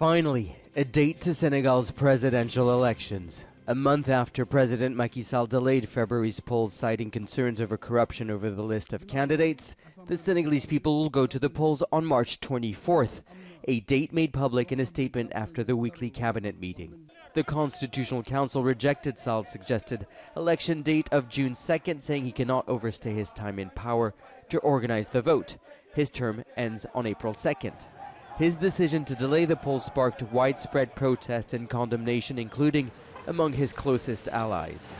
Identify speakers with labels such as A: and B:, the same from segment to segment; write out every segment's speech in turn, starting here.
A: Finally, a date to Senegal's presidential elections. A month after President Macky Sall delayed February's polls citing concerns over corruption over the list of candidates, the Senegalese people will go to the polls on March 24th, a date made public in a statement after the weekly cabinet meeting. The Constitutional Council rejected Sall's suggested election date of June 2nd, saying he cannot overstay his time in power to organize the vote. His term ends on April 2nd. His decision to delay the polls sparked widespread protest and condemnation, including among his closest allies.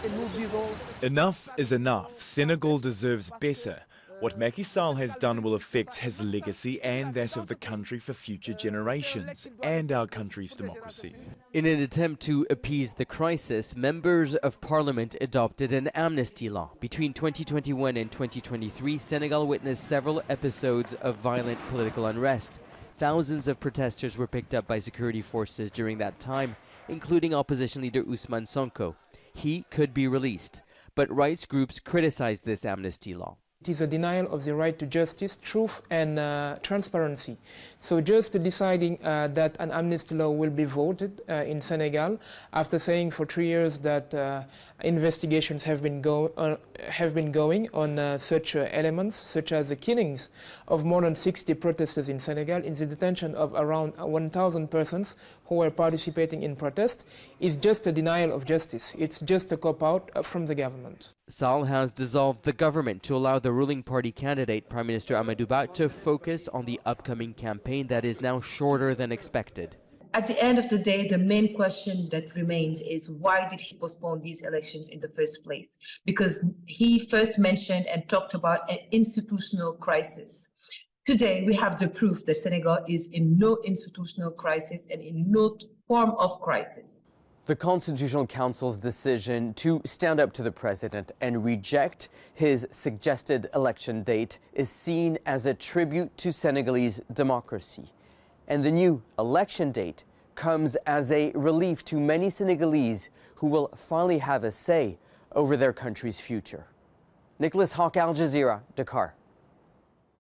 B: Enough is enough. Senegal deserves better. What Macky Sall has done will affect his legacy and that of the country for future generations and our country's democracy.
A: In an attempt to appease the crisis, members of parliament adopted an amnesty law. Between 2021 and 2023, Senegal witnessed several episodes of violent political unrest. Thousands of protesters were picked up by security forces during that time, including opposition leader Ousmane Sonko. He could be released, but rights groups criticized this amnesty law.
C: It is a denial of the right to justice, truth and transparency. So just deciding that an amnesty law will be voted in Senegal after saying for 3 years that investigations have been going on such elements, such as the killings of more than 60 protesters in Senegal, in the detention of around 1,000 persons who were participating in protest, is just a denial of justice. It's just a cop-out from the government.
A: Sall has dissolved the government to allow the ruling party candidate, Prime Minister Amadou Ba, to focus on the upcoming campaign that is now shorter than expected.
D: At the end of the day, the main question that remains is why did he postpone these elections in the first place? Because he first mentioned and talked about an institutional crisis. Today, we have the proof that Senegal is in no institutional crisis and in no form of crisis.
A: The Constitutional Council's decision to stand up to the president and reject his suggested election date is seen as a tribute to Senegalese democracy. And the new election date comes as a relief to many Senegalese who will finally have a say over their country's future. Nicolas, Haque, Al Jazeera, Dakar.